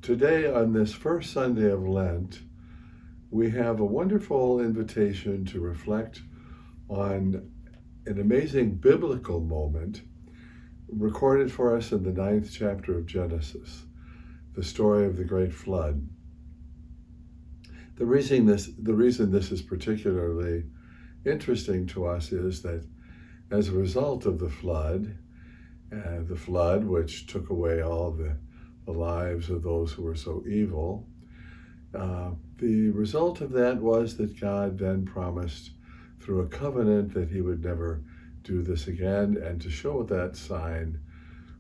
Today, on this first Sunday of Lent, we have a wonderful invitation to reflect on an amazing biblical moment recorded for us in the 9th chapter of Genesis, the story of the great flood. The reason this is particularly interesting to us is that as a result of the flood which took away all the lives of those who were so evil, the result of that was that God then promised through a covenant that he would never do this again, and to show that sign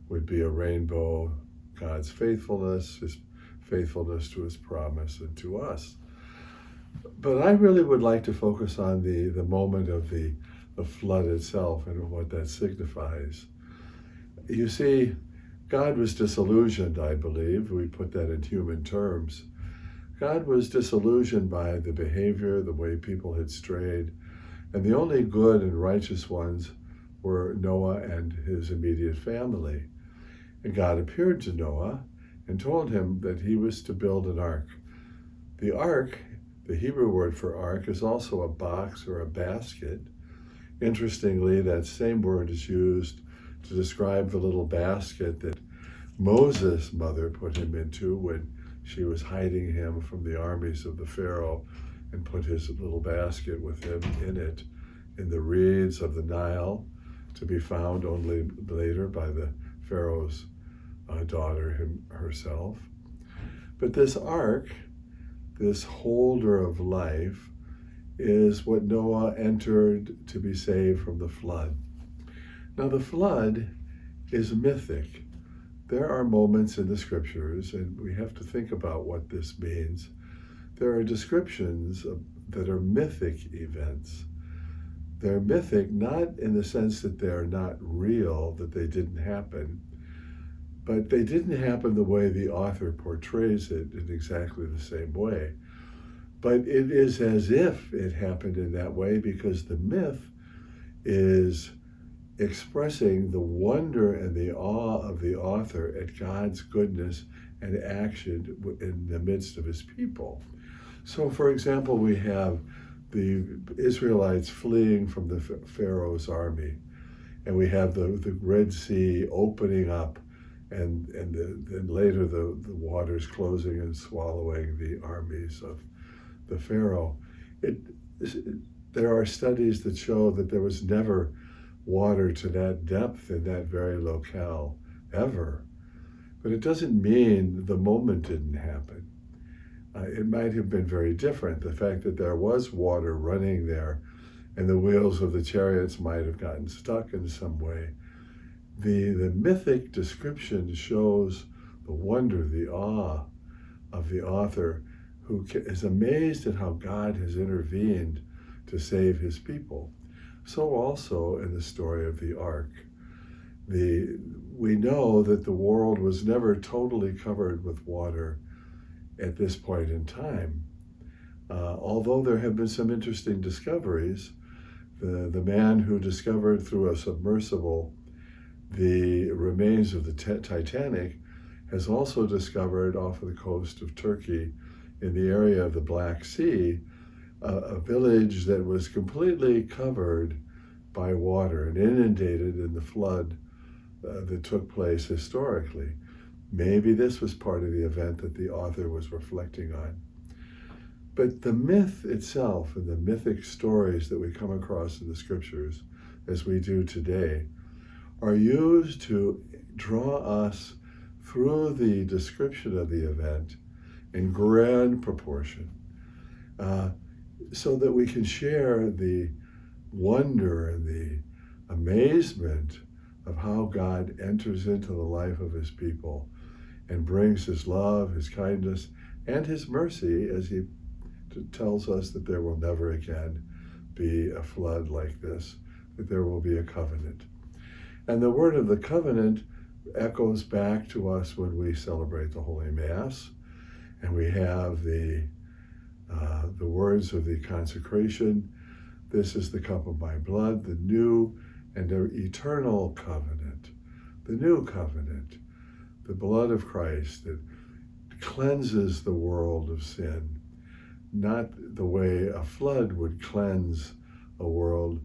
would be a rainbow, God's faithfulness, his faithfulness to his promise and to us. But I really would like to focus on the moment of the flood itself and what that signifies. You see, God was disillusioned, I believe. We put that in human terms. God was disillusioned by the behavior, the way people had strayed, and the only good and righteous ones were Noah and his immediate family. And God appeared to Noah and told him that he was to build an ark. The ark, the Hebrew word for ark, is also a box or a basket. Interestingly, that same word is used to describe the little basket that Moses' mother put him into when she was hiding him from the armies of the Pharaoh, and put his little basket with him in it in the reeds of the Nile, to be found only later by the Pharaoh's daughter herself. But this ark, this holder of life, is what Noah entered to be saved from the flood. Now, the flood is mythic. There are moments in the scriptures, and we have to think about what this means. There are descriptions that are mythic events. They're mythic not in the sense that they're not real, that they didn't happen, but they didn't happen the way the author portrays it in exactly the same way. But it is as if it happened in that way, because the myth is expressing the wonder and the awe of the author at God's goodness and action in the midst of his people. So, for example, we have the Israelites fleeing from the Pharaoh's army, and we have the Red Sea opening up, and then later the waters closing and swallowing the armies of the Pharaoh. There are studies that show that there was never water to that depth in that very locale, ever. But it doesn't mean the moment didn't happen. It might have been very different. The fact that there was water running there and the wheels of the chariots might have gotten stuck in some way. The mythic description shows the wonder, the awe of the author, who is amazed at how God has intervened to save his people. So also in the story of the ark. We know that the world was never totally covered with water at this point in time. Although there have been some interesting discoveries, the man who discovered through a submersible the remains of the Titanic has also discovered off of the coast of Turkey, in the area of the Black Sea, a village that was completely covered by water and inundated in the flood that took place historically. Maybe this was part of the event that the author was reflecting on. But the myth itself and the mythic stories that we come across in the scriptures, as we do today, are used to draw us through the description of the event in grand proportion, so that we can share the wonder and the amazement of how God enters into the life of his people and brings his love, his kindness, and his mercy, as he tells us that there will never again be a flood like this, that there will be a covenant. And the word of the covenant echoes back to us when we celebrate the Holy Mass, and we have the words of the consecration. This is the cup of my blood, the new and eternal covenant, the new covenant, the blood of Christ that cleanses the world of sin, not the way a flood would cleanse a world,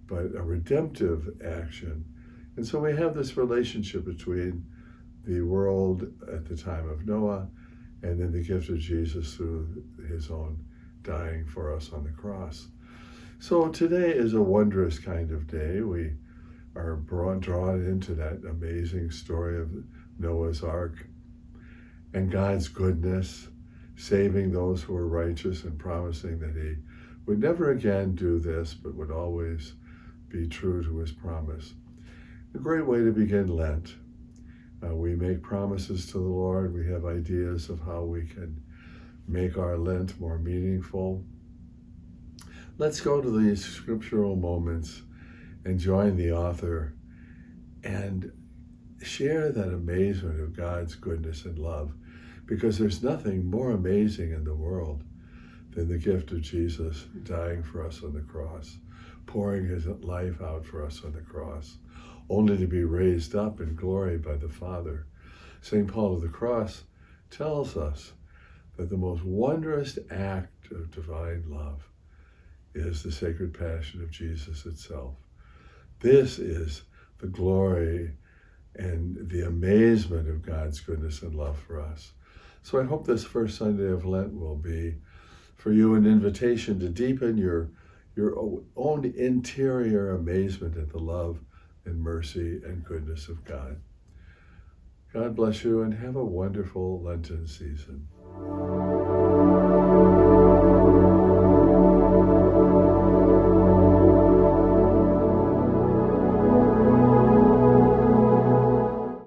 but a redemptive action. And so we have this relationship between the world at the time of Noah and then the gift of Jesus through his own dying for us on the cross. So today is a wondrous kind of day. We are drawn into that amazing story of Noah's Ark and God's goodness, saving those who are righteous and promising that he would never again do this, but would always be true to his promise. A great way to begin Lent. We make promises to the Lord. We have ideas of how we can make our Lent more meaningful. Let's go to these scriptural moments and join the author and share that amazement of God's goodness and love, because there's nothing more amazing in the world than the gift of Jesus dying for us on the cross, pouring his life out for us on the cross, only to be raised up in glory by the Father. St. Paul of the Cross tells us that the most wondrous act of divine love is the sacred passion of Jesus itself. This is the glory and the amazement of God's goodness and love for us. So I hope this first Sunday of Lent will be for you an invitation to deepen your own interior amazement at the love and mercy and goodness of God. God bless you and have a wonderful Lenten season.